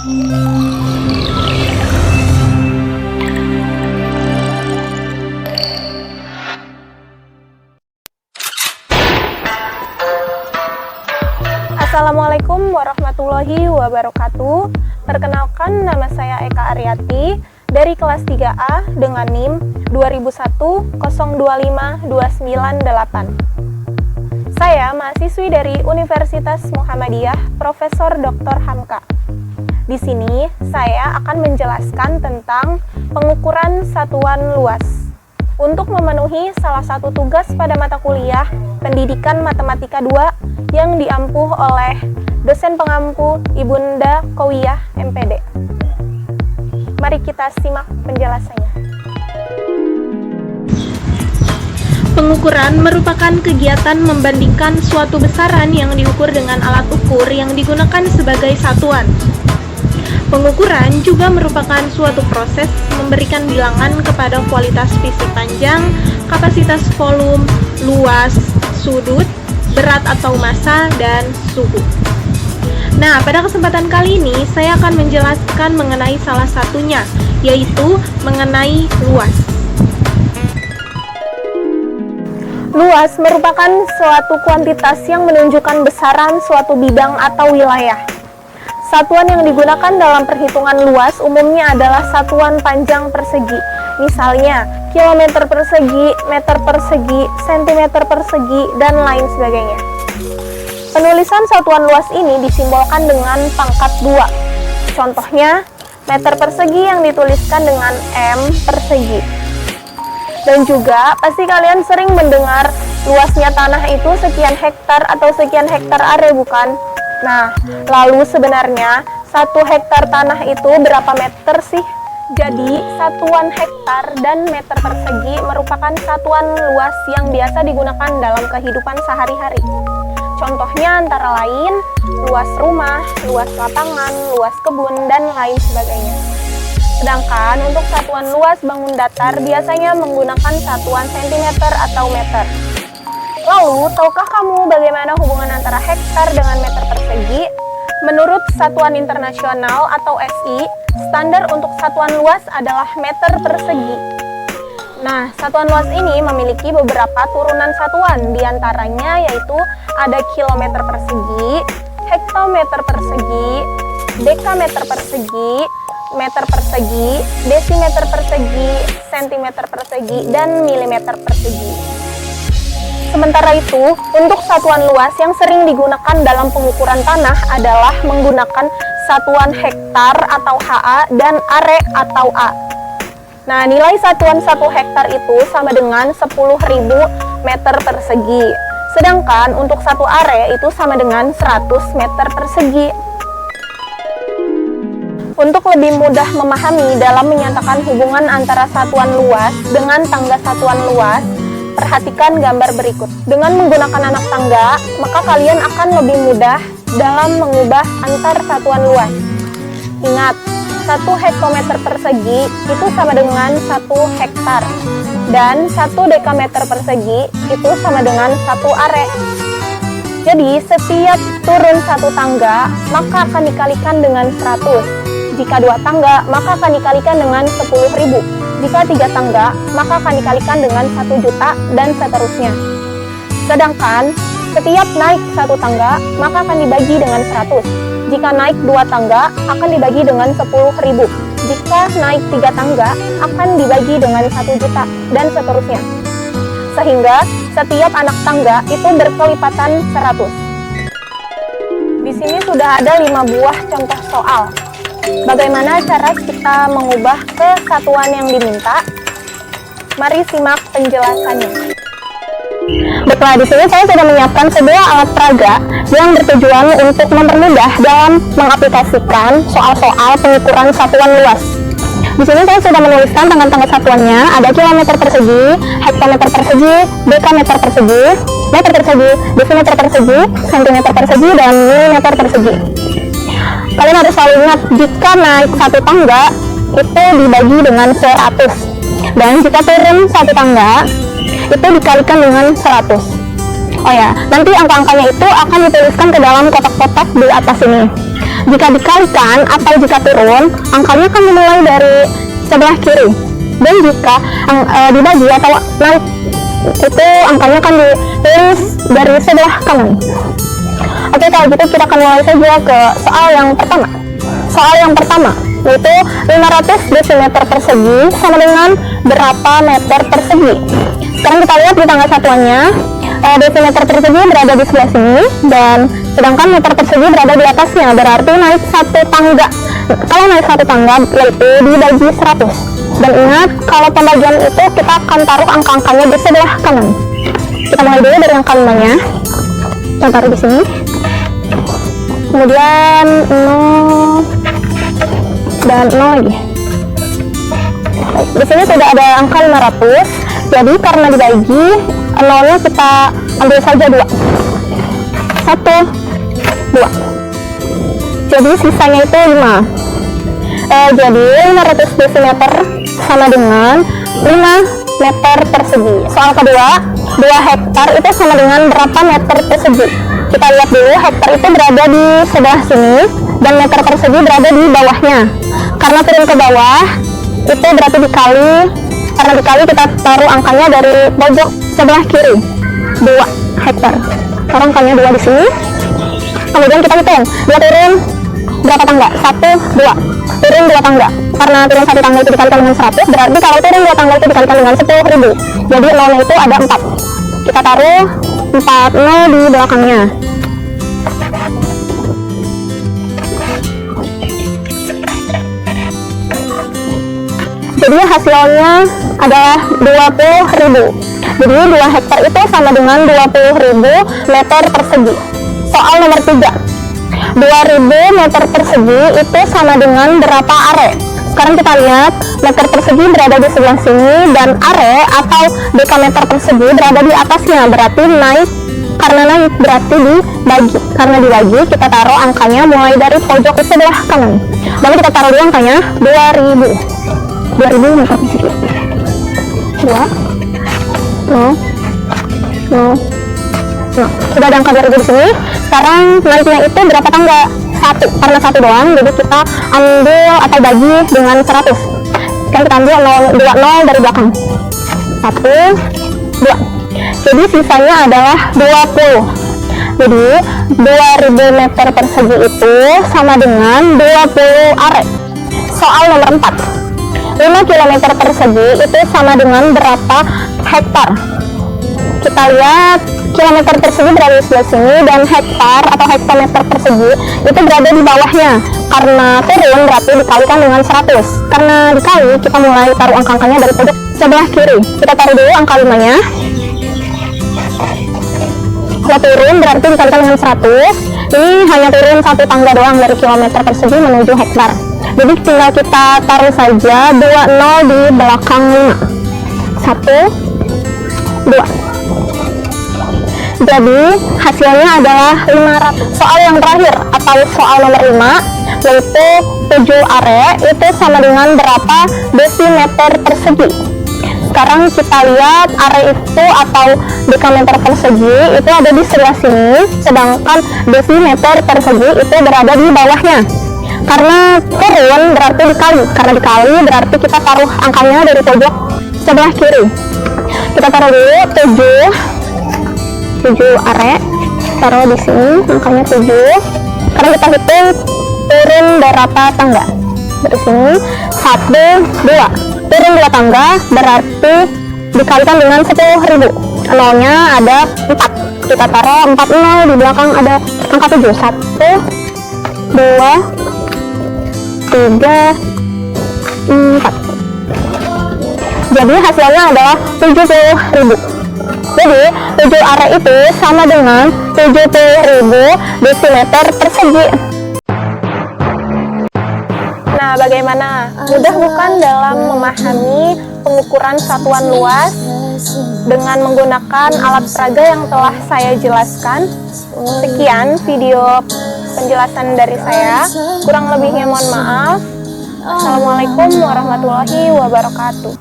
Assalamualaikum warahmatullahi wabarakatuh. Perkenalkan, nama saya Eka Aryati dari kelas 3A dengan NIM 2001025298. Saya mahasiswi dari Universitas Muhammadiyah Profesor Dr. Hamka. Di sini saya akan menjelaskan tentang pengukuran satuan luas untuk memenuhi salah satu tugas pada mata kuliah Pendidikan Matematika 2 yang diampuh oleh dosen pengampu Ibunda Kowiyah MPD. Mari kita simak penjelasannya. Pengukuran merupakan kegiatan membandingkan suatu besaran yang diukur dengan alat ukur yang digunakan sebagai satuan. Pengukuran juga merupakan suatu proses memberikan bilangan kepada kualitas fisik panjang, kapasitas volume, luas, sudut, berat atau massa, dan suhu. Nah, pada kesempatan kali ini saya akan menjelaskan mengenai salah satunya, yaitu mengenai luas. Luas merupakan suatu kuantitas yang menunjukkan besaran suatu bidang atau wilayah. Satuan yang digunakan dalam perhitungan luas umumnya adalah satuan panjang persegi, misalnya kilometer persegi, meter persegi, sentimeter persegi, dan lain sebagainya. Penulisan satuan luas ini disimbolkan dengan pangkat 2. Contohnya, meter persegi yang dituliskan dengan M persegi. Dan juga, pasti kalian sering mendengar luasnya tanah itu sekian hektar atau sekian hektar are, bukan? Nah, lalu sebenarnya 1 hektar tanah itu berapa meter sih? Jadi, satuan hektar dan meter persegi merupakan satuan luas yang biasa digunakan dalam kehidupan sehari-hari. Contohnya antara lain, luas rumah, luas lapangan, luas kebun, dan lain sebagainya. Sedangkan untuk satuan luas bangun datar biasanya menggunakan satuan sentimeter atau meter. Lalu, tahukah kamu bagaimana hubungan antara hektar dengan meter persegi? Menurut Satuan Internasional atau SI, standar untuk satuan luas adalah meter persegi. Nah, satuan luas ini memiliki beberapa turunan satuan, diantaranya yaitu ada kilometer persegi, hektometer persegi, dekameter persegi, meter persegi, desimeter persegi, sentimeter persegi, dan milimeter persegi. Sementara itu, untuk satuan luas yang sering digunakan dalam pengukuran tanah adalah menggunakan satuan hektar atau HA dan are atau A. Nah, nilai satuan 1 hektar itu sama dengan 10.000 meter persegi. Sedangkan untuk 1 are itu sama dengan 100 meter persegi. Untuk lebih mudah memahami dalam menyatakan hubungan antara satuan luas dengan tangga satuan luas, perhatikan gambar berikut. Dengan menggunakan anak tangga, maka kalian akan lebih mudah dalam mengubah antar satuan luas. Ingat, 1 hektometer persegi itu sama dengan 1 hektar. Dan 1 dekameter persegi itu sama dengan 1 are. Jadi, setiap turun 1 tangga, maka akan dikalikan dengan 100. Jika 2 tangga, maka akan dikalikan dengan 10.000. Jika 3 tangga, maka akan dikalikan dengan 1 juta, dan seterusnya. Sedangkan, setiap naik 1 tangga, maka akan dibagi dengan 100. Jika naik 2 tangga, akan dibagi dengan 10.000. Jika naik 3 tangga, akan dibagi dengan 1 juta, dan seterusnya. Sehingga, setiap anak tangga itu berkelipatan 100. Di sini sudah ada 5 buah contoh soal. Bagaimana cara kita mengubah ke satuan yang diminta? Mari simak penjelasannya. Baiklah, di sini saya sudah menyiapkan sebuah alat peraga yang bertujuan untuk mempermudah dalam mengaplikasikan soal-soal pengukuran satuan luas. Di sini saya sudah menuliskan tangga-tangga satuannya, ada kilometer persegi, hektometer persegi, dekameter persegi, meter persegi, desimeter persegi, sentimeter persegi, dan milimeter persegi. Kalian harus selalu ingat, jika naik 1 tangga, itu dibagi dengan 100. Dan jika turun 1 tangga, itu dikalikan dengan 100. Oh ya, nanti angka-angkanya itu akan dituliskan ke dalam kotak-kotak di atas ini. jika dikalikan atau jika turun, angkanya akan dimulai dari sebelah kiri. Dan jika dibagi atau naik, itu angkanya akan ditulis dari sebelah kanan. Oke, kalau gitu kita akan mulai saja ke soal yang pertama. Soal yang pertama yaitu 500 desimeter persegi sama dengan berapa meter persegi. Sekarang kita lihat di tangga satuannya, desimeter persegi berada di sebelah sini dan sedangkan meter persegi berada di atasnya, berarti naik satu tangga. Kalau naik satu tangga yaitu dibagi 100. Dan ingat, kalau pembagian itu kita akan taruh angka-angkanya di sebelah kanan. Kita mulai dulu dari angka 5-nya. Kita taruh di sini. Kemudian 0 dan 0 lagi. Baik, di sini sudah ada angka 500. Jadi karena dibagi, 0-nya kita ambil saja 2. 1, 2. Jadi sisanya itu 5. Jadi 500 desimeter sama dengan 5 meter persegi. Soal kedua, 2 hektar itu sama dengan berapa meter persegi? Kita lihat dulu, hektar itu berada di sebelah sini dan meter persegi berada di bawahnya. Karena turun ke bawah, itu berarti dikali. Karena dikali, kita taruh angkanya dari pojok sebelah kiri. 2 hektar. Taruh angkanya 2 di sini. Kemudian kita hitung, dia turun berapa tangga? 1, 2. Turun 2 tangga. Karena turun 1 tangga itu dikalikan dengan 100, berarti kalau turun 2 tangga itu dikalikan dengan 10.000. Jadi 0-nya itu ada 4. Kita taruh 40 di belakangnya. Jadi hasilnya adalah 20.000. Jadi 2 hektar itu sama dengan 20.000 meter persegi. Soal nomor 3. 2000 meter persegi itu sama dengan berapa are? Sekarang kita lihat, meter persegi berada di sebelah sini dan are atau dekameter persegi berada di atasnya, berarti naik. Karena naik berarti dibagi. Karena dibagi, kita taruh angkanya mulai dari pojok ke sebelah kanan. Lalu kita taruh dulu angkanya 2000 meter persegi. 2 0 0 0. Sudah ada angka 2000 di sini. Sekarang naiknya itu berapa tangga? 1. Karena 1 doang, jadi kita ambil atau bagi dengan 100. Sekarang kita ambil 20 dari belakang. 1, 2. Jadi sisanya adalah 20. Jadi 2000 meter persegi itu sama dengan 20 are. Soal nomor 4. 5 km persegi itu sama dengan berapa hektar? Kita lihat, kilometer persegi berada di sebelah sini dan hektar atau hektometer persegi itu berada di bawahnya. Karena turun berarti dikalikan dengan 100. Karena dikali, kita mulai taruh angka-angkanya dari pojok sebelah kiri. Kita taruh dulu angka 5-nya. Kalau turun berarti dikalikan dengan 100. Ini hanya turun 1 tangga doang dari kilometer persegi menuju hektar. Jadi tinggal kita taruh saja 20 di belakang 5. 1, 2. Jadi hasilnya adalah 500. Soal yang terakhir atau soal nomor 5 yaitu 7 are itu sama dengan berapa desimeter persegi. Sekarang kita lihat are itu atau dekameter persegi itu ada di sebelah sini, sedangkan desimeter persegi itu berada di bawahnya. Karena turun berarti dikali. Karena dikali berarti kita taruh angkanya dari pojok sebelah kiri. Kita taruh dulu 7 are, taruh di sini angkanya 7. Karena kita hitung turun berapa tangga. Dari sini 1, 2. Turun 2 tangga berarti dikalikan dengan 10.000. 0-nya ada 4. Kita taruh 40 di belakang ada angka 7. 1, 2, 3, 4. Jadi hasilnya adalah 70.000. Jadi 7 are itu sama dengan 70.000 desimeter persegi. Nah, bagaimana? Mudah bukan dalam memahami pengukuran satuan luas dengan menggunakan alat peraga yang telah saya jelaskan? Sekian video penjelasan dari saya. Kurang lebihnya mohon maaf. Assalamualaikum warahmatullahi wabarakatuh.